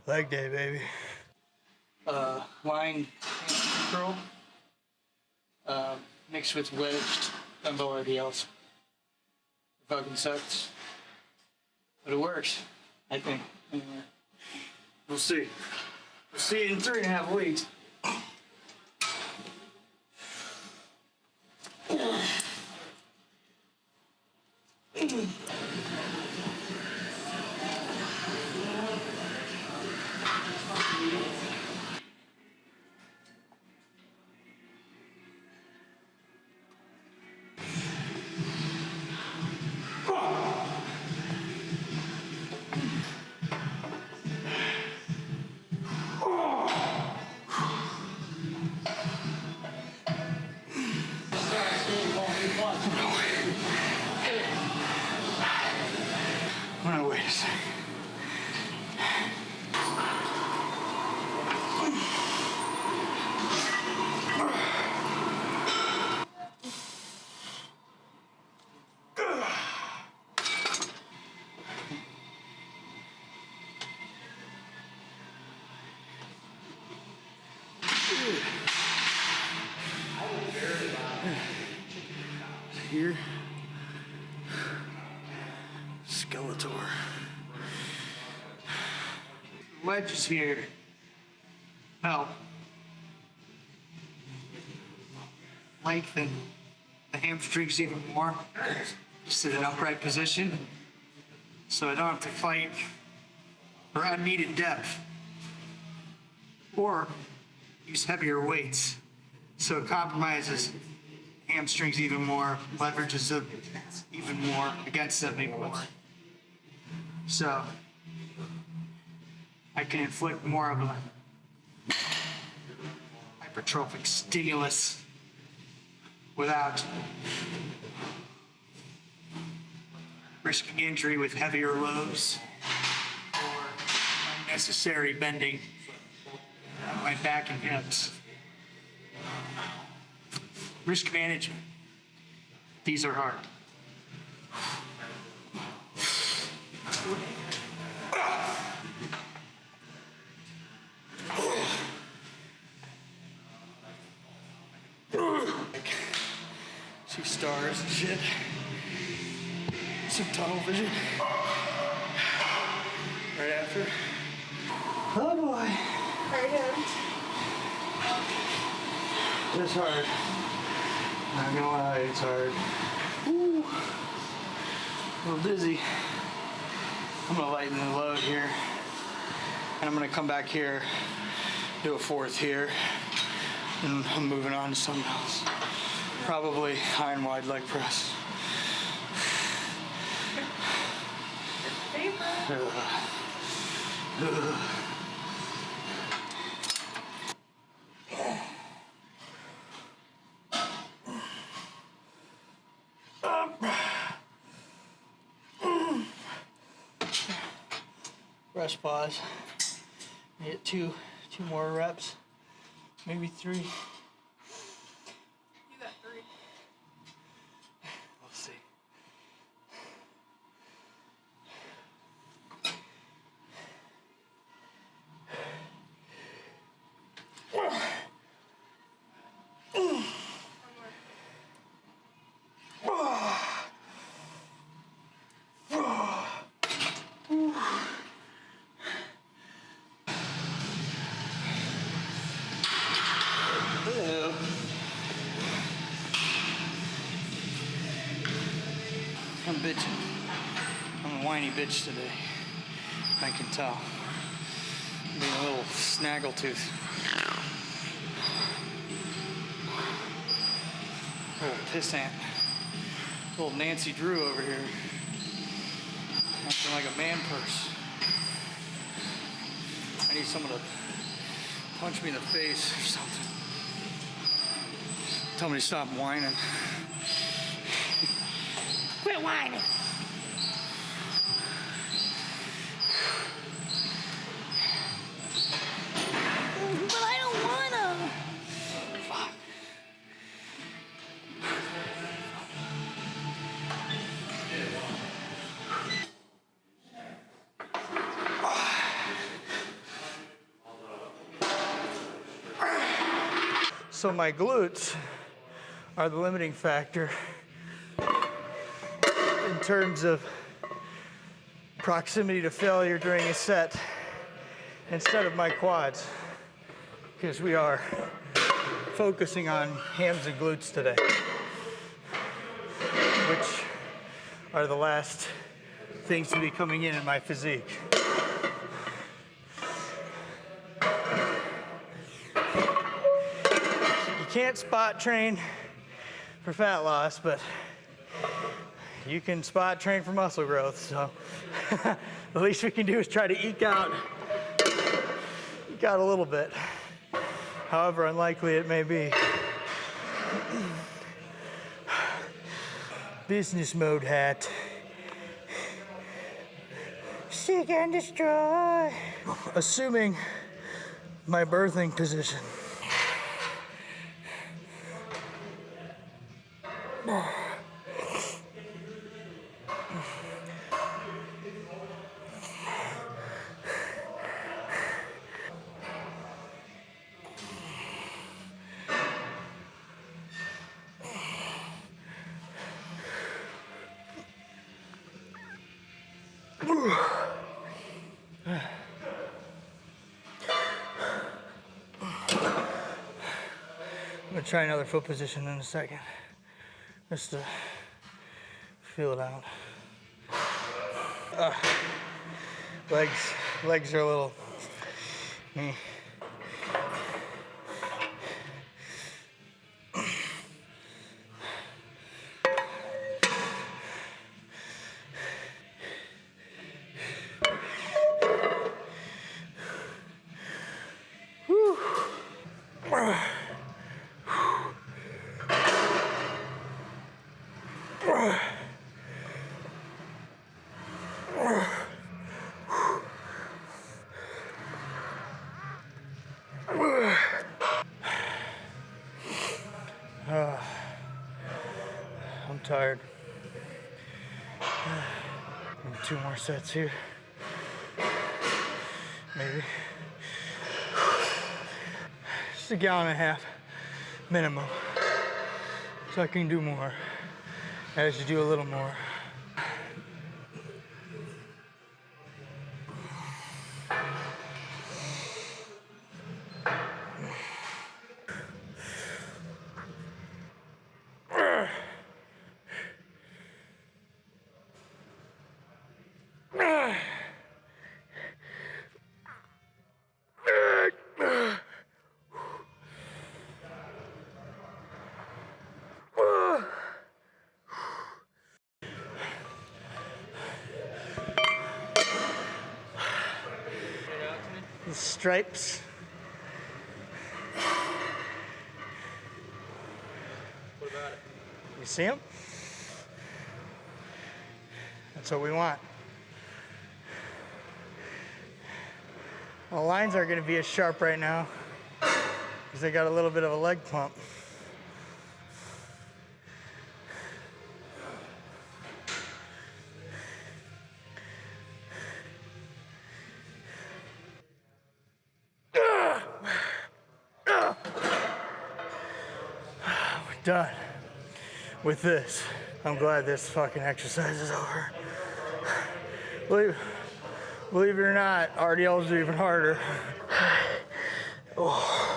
Leg day, baby. Lying curl mixed with wedged dumbbell RDLs. It fucking sucks, but it works, I think. Anyway, we'll see. We'll see in 3.5 weeks. Oh, wait a second. Here, Skeletor. Wedges here help lengthen the hamstrings even more, just in an upright position, so I don't have to fight for unneeded depth or use heavier weights, so it compromises hamstrings even more, leverages them even more against them even more. So I can inflict more of a hypertrophic stimulus without risking injury with heavier loads or unnecessary bending of my back and hips. Risk management. These are hard. See stars and shit. Some tunnel vision. Right after. Oh boy. It's hard. Not gonna lie, it's hard. Ooh. A little dizzy. I'm gonna lighten the load here. And I'm gonna come back here, do a 4th here. And I'm moving on to something else. Probably high and wide leg press. Rest pause. Get two more reps, maybe 3. You got 3. We'll see. Hello. I'm bitching. I'm a whiny bitch today. I can tell. I'm being a little snaggletooth. Little pissant. Little Nancy Drew over here. Acting like a man purse. I need someone to punch me in the face or something. Tell me to stop whining. Quit whining. But I don't wanna. Fuck. So my glutes are the limiting factor in terms of proximity to failure during a set instead of my quads, because we are focusing on hams and glutes today, which are the last things to be coming in my physique. You can't spot train for fat loss, but you can spot train for muscle growth, so the least we can do is try to eke out a little bit, however unlikely it may be. Business mode hat. Seek and destroy. Assuming my birthing position. I'm gonna try another foot position in a second, just to feel it out. Legs are a little. I'm tired. Maybe 2 more sets here. Maybe. Just 1.5 gallons minimum. So I can do more as you do a little more. The stripes. What about it? You see them? That's what we want. The lines aren't going to be as sharp right now because they got a little bit of a leg pump. We're done with this. I'm glad this fucking exercise is over. Believe it or not, RDLs are even harder. Oh.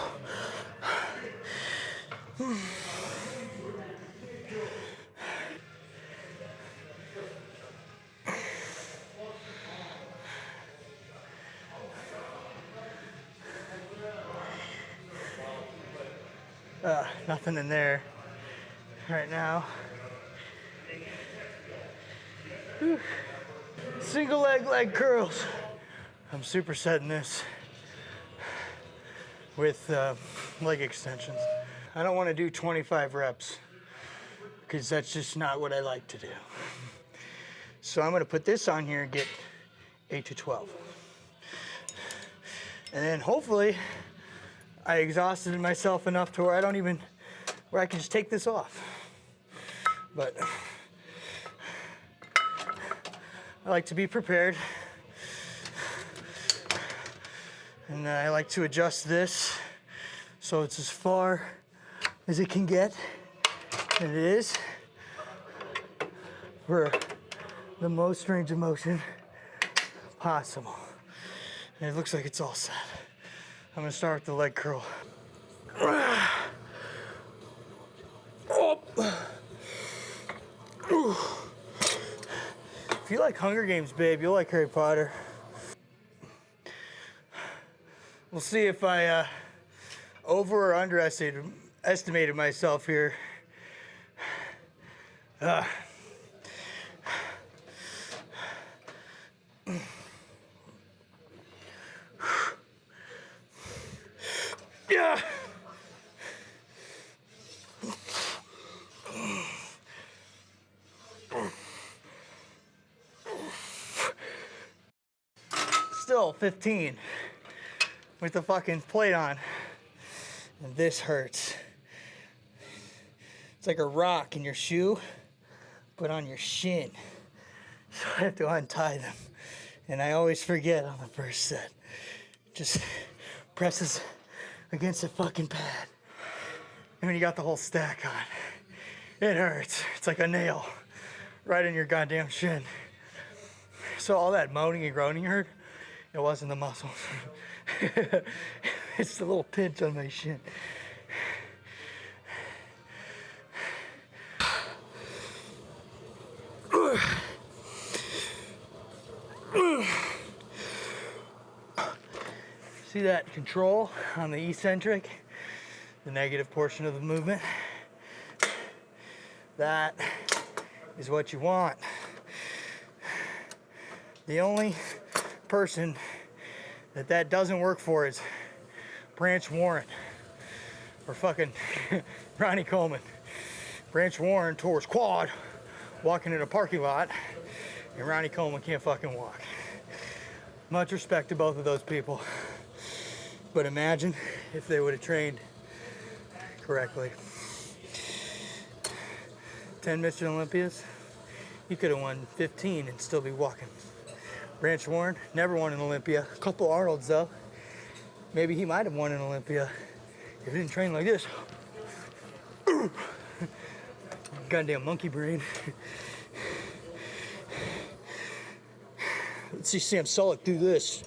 Nothing in there right now. Whew. Single leg curls. I'm supersetting this with leg extensions. I don't want to do 25 reps because that's just not what I like to do. So I'm going to put this on here and get 8 to 12. And then hopefully I exhausted myself enough to where I can just take this off. But I like to be prepared. And I like to adjust this so it's as far as it can get. And it is for the most range of motion possible. And it looks like it's all set. I'm gonna start with the leg curl. If you like Hunger Games, babe, you'll like Harry Potter. We'll see if I over or underestimated myself here. Yeah. Still 15 with the fucking plate on. And this hurts. It's like a rock in your shoe, but on your shin. So I have to untie them. And I always forget on the first set. Just presses against the fucking pad. And when you got the whole stack on, it hurts. It's like a nail right in your goddamn shin. So all that moaning and groaning you heard, it wasn't the muscles. It's the little pinch on my shin. See that control on the eccentric, the negative portion of the movement? That is what you want. The only person that doesn't work for is Branch Warren or fucking Ronnie Coleman. Branch Warren tore his quad walking in a parking lot, and Ronnie Coleman can't fucking walk. Much respect to both of those people. But imagine if they would have trained correctly. 10 Mr. Olympias, he could have won 15 and still be walking. Branch Warren never won an Olympia. A couple Arnolds though. Maybe he might have won an Olympia if he didn't train like this. Goddamn monkey brain. Let's see Sam Sulek do this.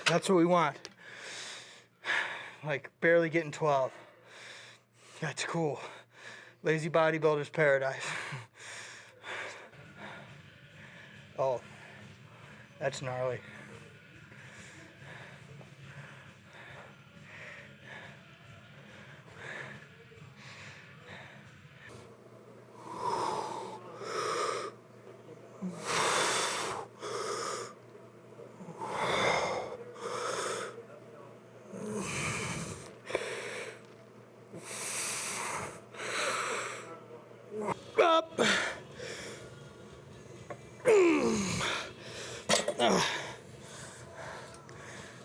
That's what we want. Like barely getting 12. That's cool. Lazy bodybuilder's paradise. Oh, that's gnarly. Up. Does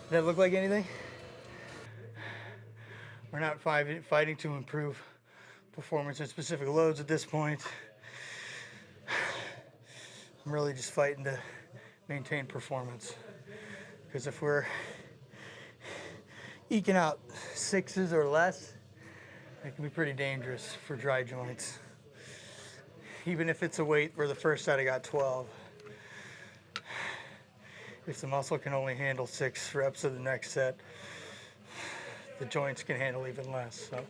that look like anything? We're not fighting to improve performance in specific loads at this point. I'm really just fighting to maintain performance. Because if we're eking out 6s or less, it can be pretty dangerous for dry joints. Even if it's a weight where the first set I got 12. If the muscle can only handle 6 reps of the next set, the joints can handle even less. So.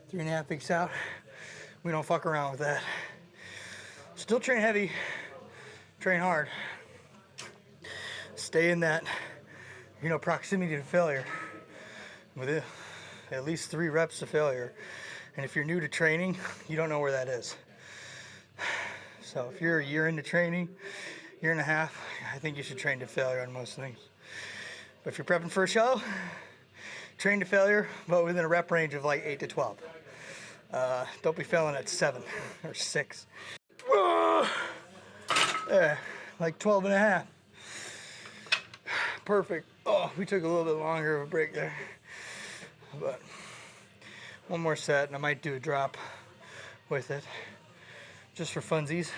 Three and a half weeks out, we don't fuck around with that. Still train heavy, train hard. Stay in that, proximity to failure with at least 3 reps to failure. And if you're new to training, you don't know where that is. So if you're a year into training, year and a half, I think you should train to failure on most things. But if you're prepping for a show, train to failure, but within a rep range of like 8 to 12. Don't be failing at 7 or 6. Like 12 and a half. perfect. Oh, we took a little bit longer of a break there. But one more set and I might do a drop with it. Just for funsies.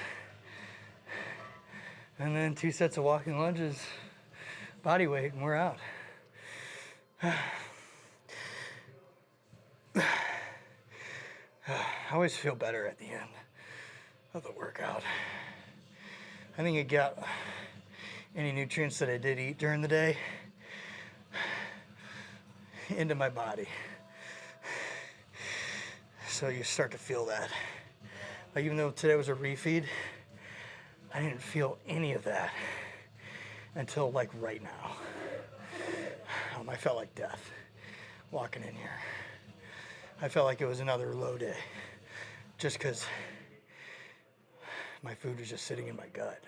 And then 2 sets of walking lunges, body weight, and we're out. I always feel better at the end of the workout. I think it got any nutrients that I did eat during the day into my body. So you start to feel that. Like even though today was a refeed, I didn't feel any of that until like right now. I felt like death walking in here. I felt like it was another low day just because my food was just sitting in my gut.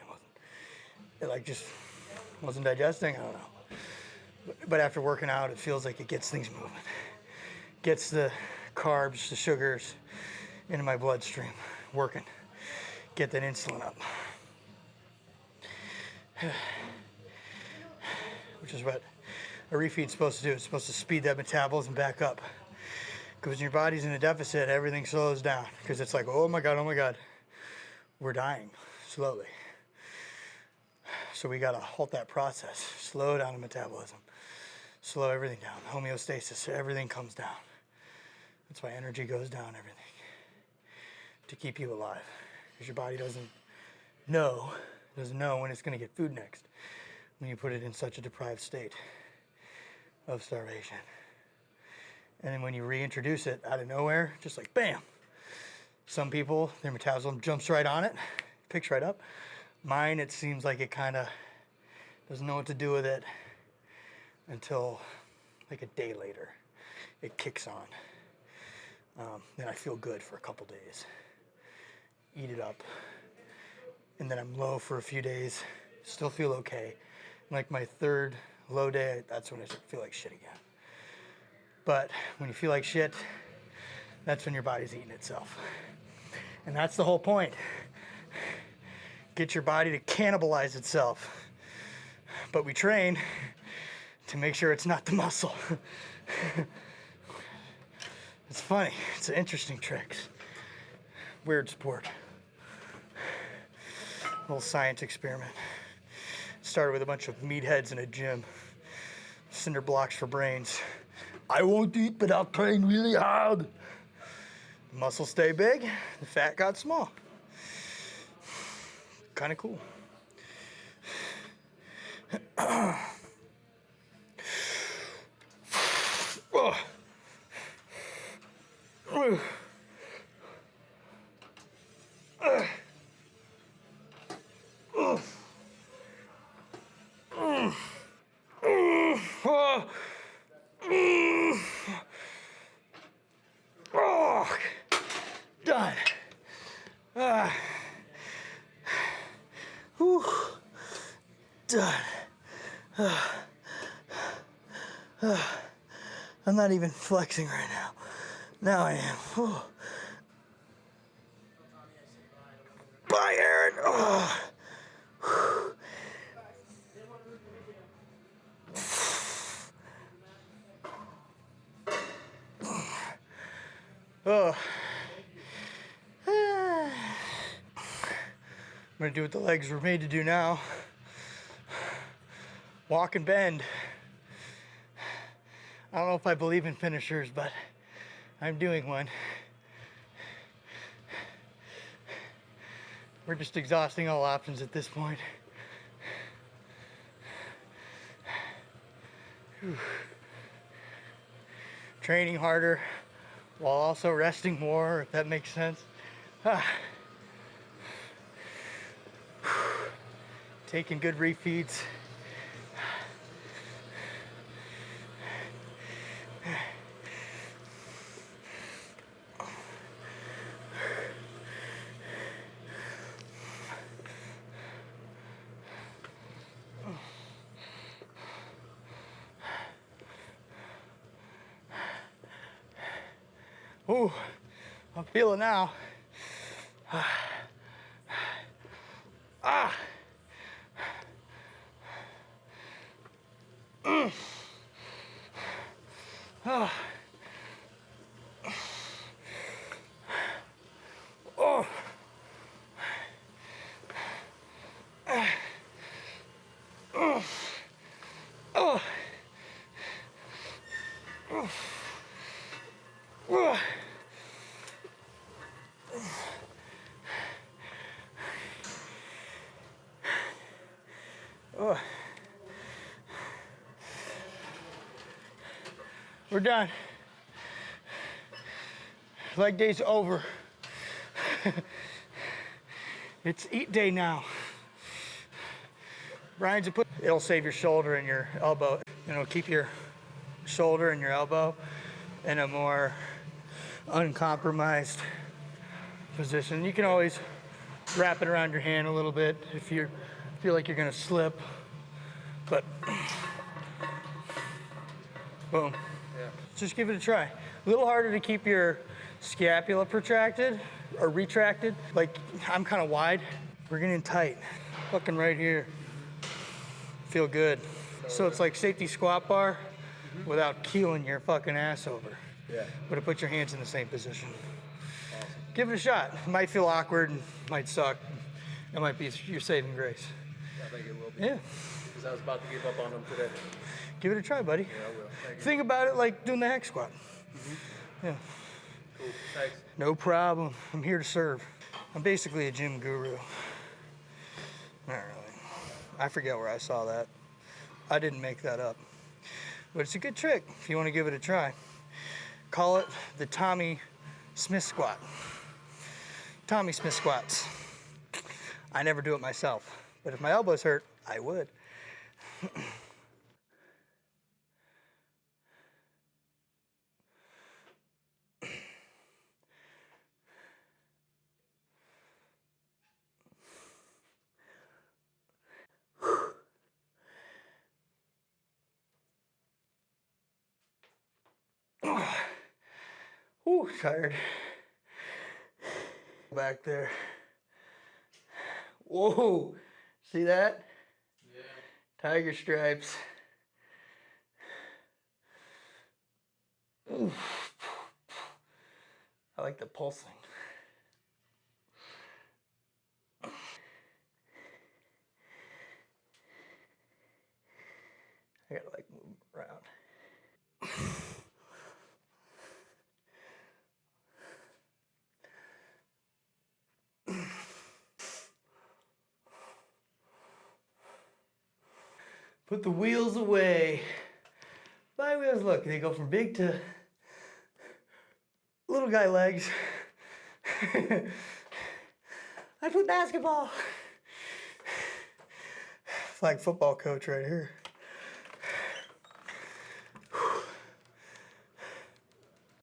It just wasn't digesting, I don't know. But after working out, it feels like it gets things moving. Gets the carbs, the sugars into my bloodstream, working. Get that insulin up. Which is what a refeed's supposed to do. It's supposed to speed that metabolism back up. Because when your body's in a deficit, everything slows down. Because it's like, oh my God, we're dying slowly. So we gotta halt that process, slow down the metabolism, slow everything down, homeostasis, everything comes down. That's why energy goes down, everything. To keep you alive. Because your body doesn't know when it's gonna get food next. When you put it in such a deprived state of starvation. And then when you reintroduce it out of nowhere, just like bam. Some people, their metabolism jumps right on it, picks right up. Mine, it seems like it kind of doesn't know what to do with it until like a day later. It kicks on. Then I feel good for a couple days. Eat it up. And then I'm low for a few days. Still feel okay. Like my 3rd low day, that's when I feel like shit again. But when you feel like shit, that's when your body's eating itself. And that's the whole point. Get your body to cannibalize itself. But we train to make sure it's not the muscle. It's funny. It's an interesting trick. Weird sport. Little science experiment. Started with a bunch of meatheads in a gym. Cinder blocks for brains. I won't eat, but I'll train really hard. The muscles stay big, the fat got small. Kind of cool. Done. Done. I'm not even flexing right now. Now I am. Bye, Aaron. I'm gonna do what the legs were made to do now. Walk and bend. I don't know if I believe in finishers, but I'm doing one. We're just exhausting all options at this point. Whew. Training harder while also resting more, if that makes sense. Taking good refeeds. Ooh, I'm feeling now. Oh. Oh. Oh. Oh. Oh. Oh. We're done. Leg day's over. It's eat day now. Brian's a put. It'll save your shoulder and your elbow. It'll keep your shoulder and your elbow in a more uncompromised position. You can always wrap it around your hand a little bit if you feel like you're gonna slip. But boom. Yeah. Just give it a try. A little harder to keep your scapula protracted or retracted. Like I'm kind of wide. We're getting tight. Fucking right here. Feel good. So it's like safety squat bar without keeling your fucking ass over. Yeah. But it puts your hands in the same position. Awesome. Give it a shot. It might feel awkward and might suck. It might be your saving grace. I think it will be. Yeah. Because I was about to give up on them today. Give it a try, buddy. Yeah, I will. Thank you. Think about it like doing the hex squat. Yeah. Cool. Thanks. No problem. I'm here to serve. I'm basically a gym guru. Not really. I forget where I saw that. I didn't make that up. But it's a good trick if you want to give it a try. Call it the Tommy Smith squat. Tommy Smith squats. I never do it myself, but if my elbows hurt, I would. Ooh, tired. Back there. Whoa, see that? Yeah. Tiger stripes. Ooh. I like the pulsing. I gotta like move around. Put the wheels away. My wheels, look, they go from big to little guy legs. I put basketball. Flag football coach right here.